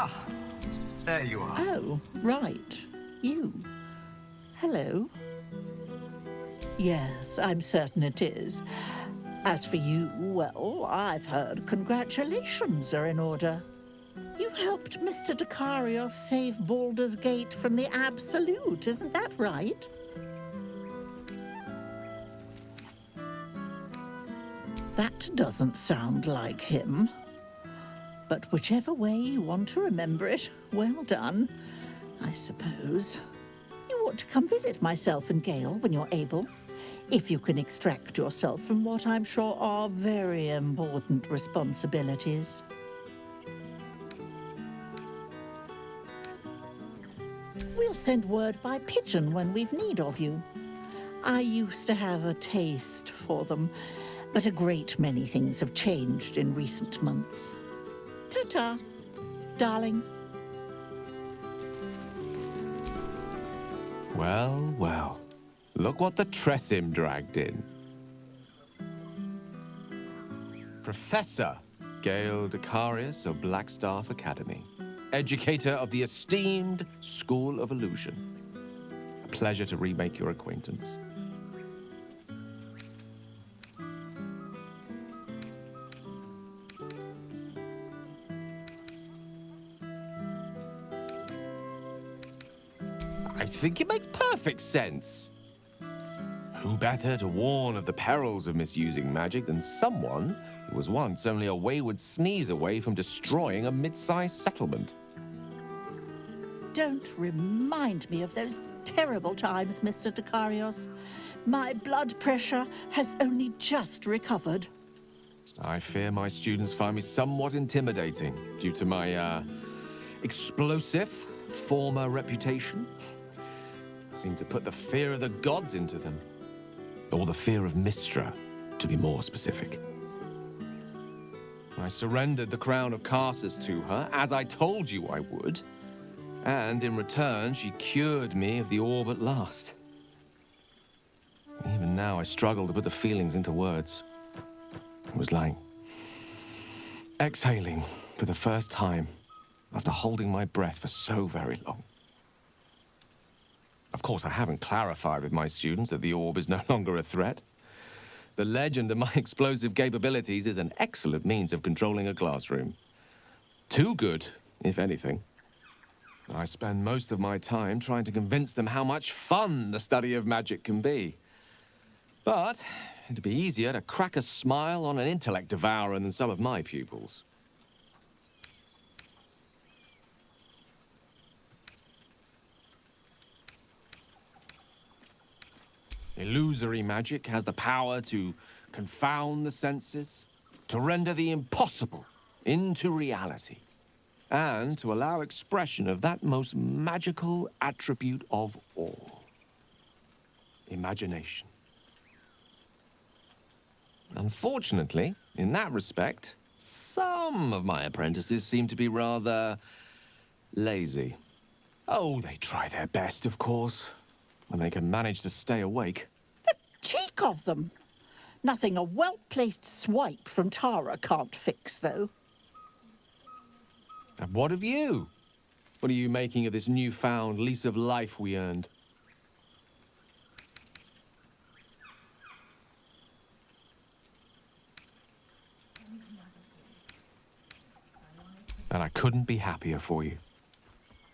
Ah, there you are. Oh, right. You. Hello. Yes, I'm certain it is. As for you, well, I've heard congratulations are in order. You helped Mr. Dekarios save Baldur's Gate from the Absolute, isn't that right? That doesn't sound like him. But whichever way you want to remember it, well done, I suppose. You ought to come visit myself and Gale when you're able, if you can extract yourself from what I'm sure are very important responsibilities. We'll send word by pigeon when we've need of you. I used to have a taste for them, but a great many things have changed in recent months. Ta-ta, darling. Well, well. Look what the Tressim dragged in. Professor Gale Dekarios of Blackstaff Academy. Educator of the esteemed School of Illusion. A pleasure to remake your acquaintance. I think it makes perfect sense. Who better to warn of the perils of misusing magic than someone who was once only a wayward sneeze away from destroying a mid-sized settlement? Don't remind me of those terrible times, Mr. Dekarios. My blood pressure has only just recovered. I fear my students find me somewhat intimidating due to my, explosive former reputation. I seem to put the fear of the gods into them. Or the fear of Mystra, to be more specific. I surrendered the crown of Carsus to her, as I told you I would. And in return, she cured me of the orb at last. Even now, I struggle to put the feelings into words. It was like exhaling for the first time after holding my breath for so very long. Of course, I haven't clarified with my students that the orb is no longer a threat. The legend of my explosive capabilities is an excellent means of controlling a classroom. Too good, if anything. I spend most of my time trying to convince them how much fun the study of magic can be. But it'd be easier to crack a smile on an intellect devourer than some of my pupils. Illusory magic has the power to confound the senses, to render the impossible into reality, and to allow expression of that most magical attribute of all, imagination. Unfortunately, in that respect, some of my apprentices seem to be rather lazy. Oh, they try their best, of course, when they can manage to stay awake. The cheek of them! Nothing a well-placed swipe from Tara can't fix, though. And what of you? What are you making of this newfound lease of life we earned? And I couldn't be happier for you.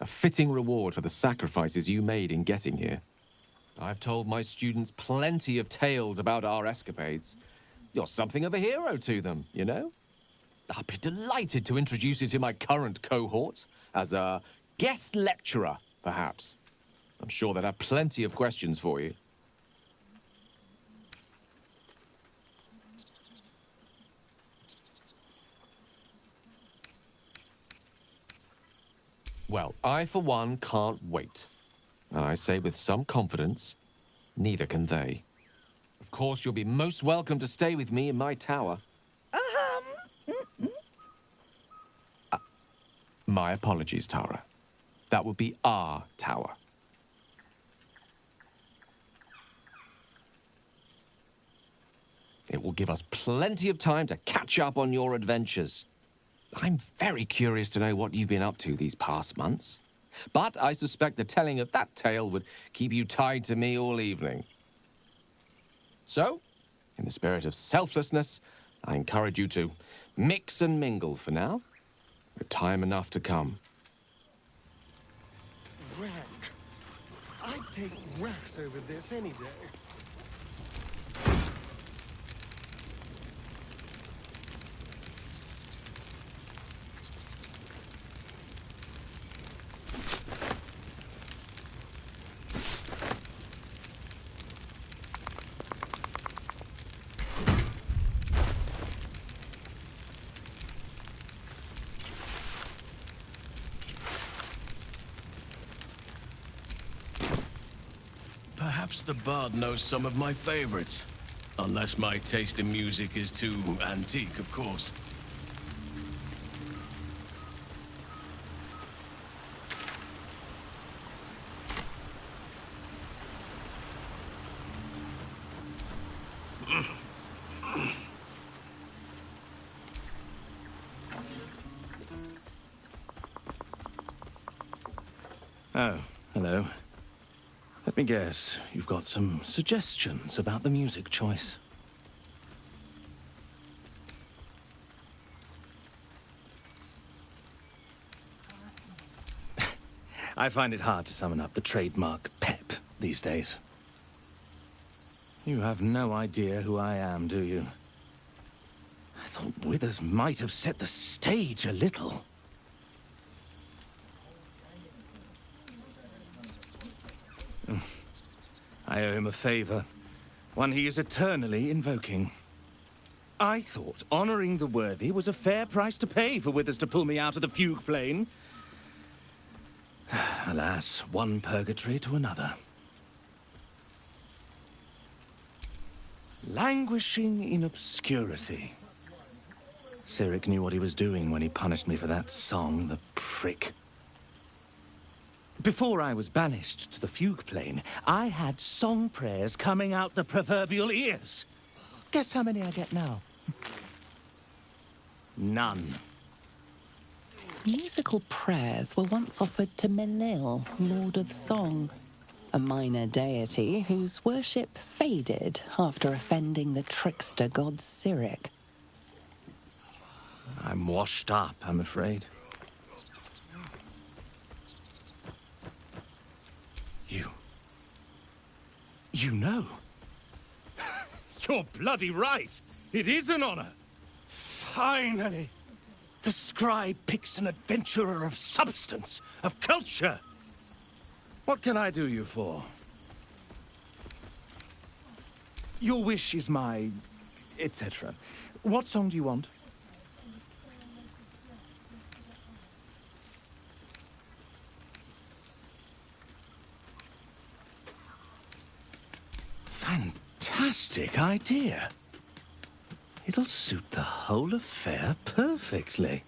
A fitting reward for the sacrifices you made in getting here. I've told my students plenty of tales about our escapades. You're something of a hero to them, you know? I'd be delighted to introduce you to my current cohort as a guest lecturer, perhaps. I'm sure they'd have plenty of questions for you. Well, I, for one, can't wait. And I say with some confidence, neither can they. Of course, you'll be most welcome to stay with me in my tower. My apologies, Tara. That would be our tower. It will give us plenty of time to catch up on your adventures. I'm very curious to know what you've been up to these past months. But I suspect the telling of that tale would keep you tied to me all evening. So, in the spirit of selflessness, I encourage you to mix and mingle for now, with time enough to come. Rack. I'd take rat over this any day. Perhaps the bard knows some of my favorites. Unless my taste in music is too antique, of course. Oh, hello. Let me guess, you've got some suggestions about the music choice. I find it hard to summon up the trademark pep these days. You have no idea who I am, do you? I thought Withers might have set the stage a little. I owe him a favor, one he is eternally invoking. I thought honoring the worthy was a fair price to pay for Withers to pull me out of the fugue plane. Alas, one purgatory to another. Languishing in obscurity. Cyric knew what he was doing when he punished me for that song, the prick. Before I was banished to the fugue plane, I had song prayers coming out the proverbial ears. Guess how many I get now? None. Musical prayers were once offered to Menil, Lord of Song, a minor deity whose worship faded after offending the trickster god Cyric. I'm washed up, I'm afraid. You know. You're bloody right. It is an honor. Finally. The scribe picks an adventurer of substance, of culture. What can I do you for? Your wish is my... etc. What song do you want? Fantastic idea. It'll suit the whole affair perfectly.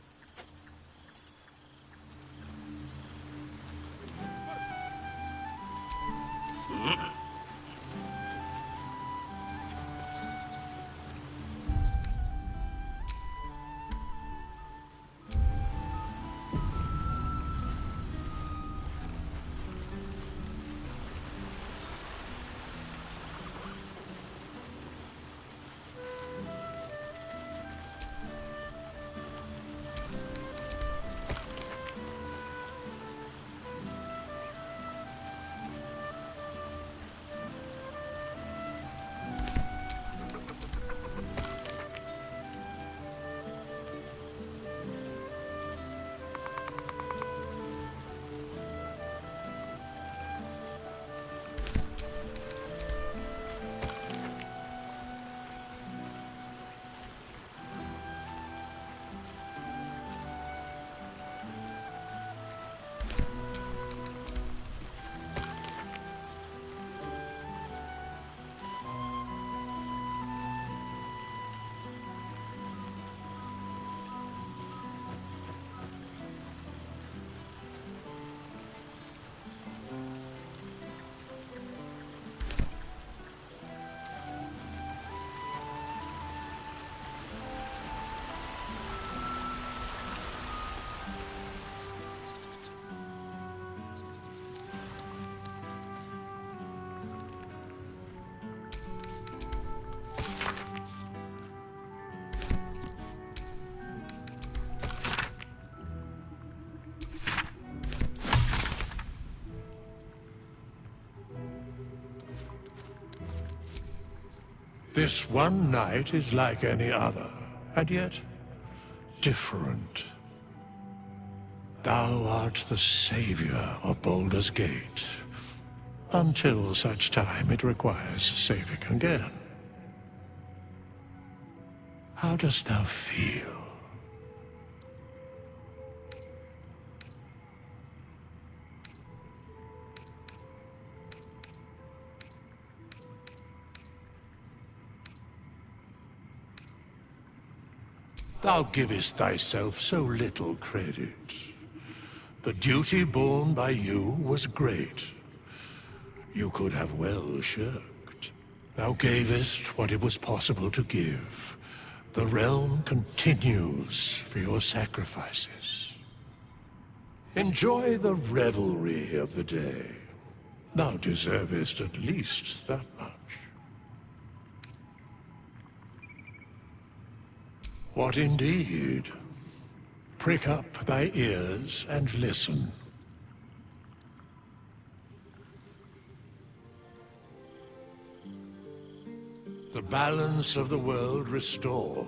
This one night is like any other, and yet different. Thou art the savior of Baldur's Gate, until such time it requires saving again. How dost thou feel? Thou givest thyself so little credit. The duty borne by you was great. You could have well shirked. Thou gavest what it was possible to give. The realm continues for your sacrifices. Enjoy the revelry of the day. Thou deservest at least that much. What indeed? Prick up thy ears and listen. The balance of the world restored.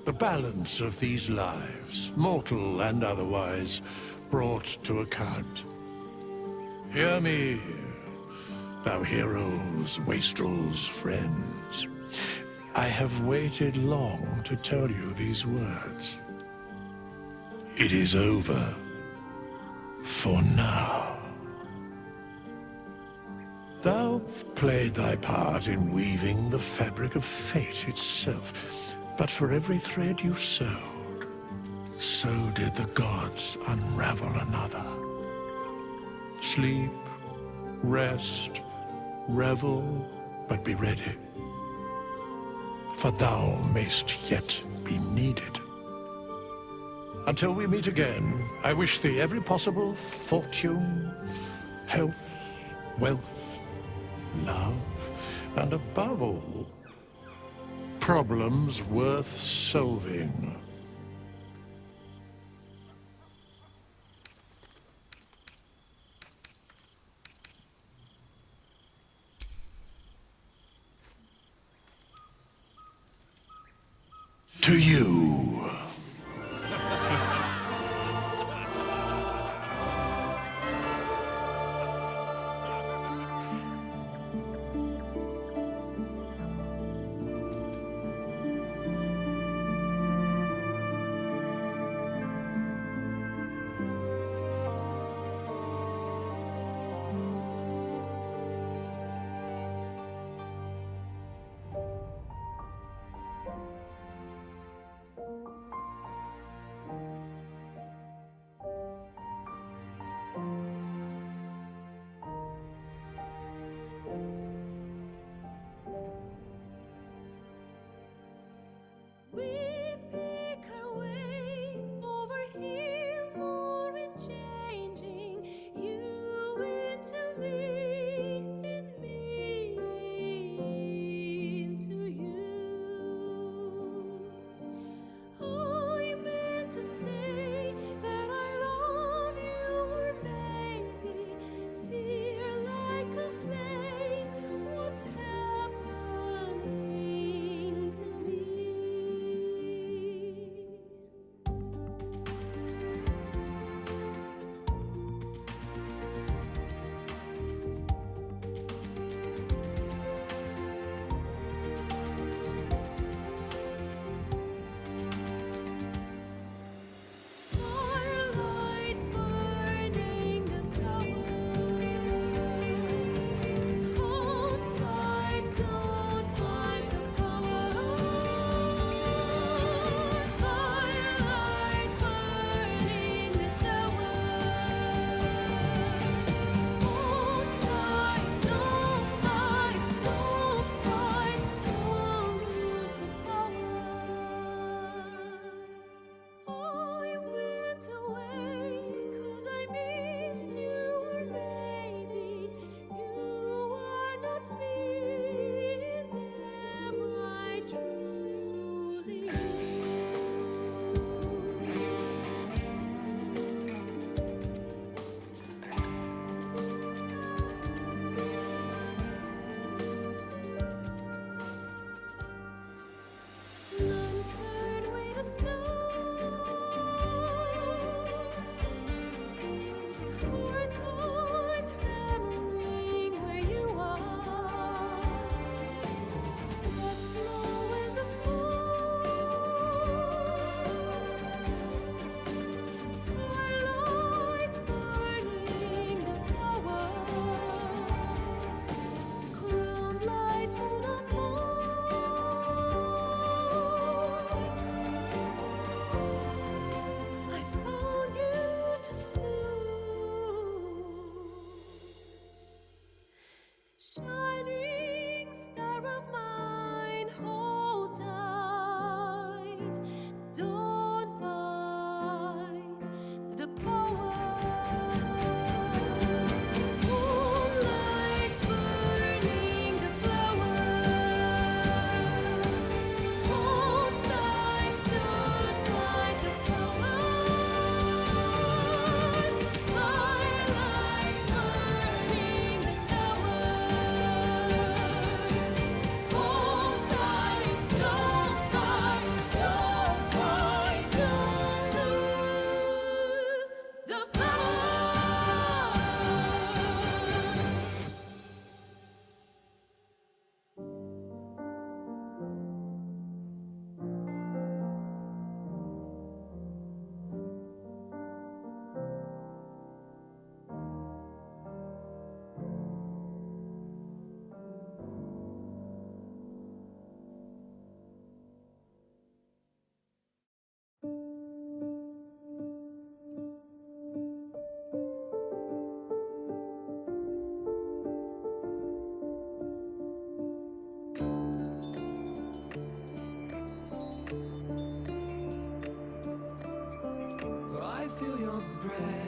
The balance of these lives, mortal and otherwise, brought to account. Hear me, thou heroes, wastrels, friends. I have waited long to tell you these words. It is over. For now. Thou played thy part in weaving the fabric of fate itself, but for every thread you sewed, so did the gods unravel another. Sleep, rest, revel, but be ready. For thou mayst yet be needed. Until we meet again, I wish thee every possible fortune, health, wealth, love, and above all, problems worth solving. To you. red.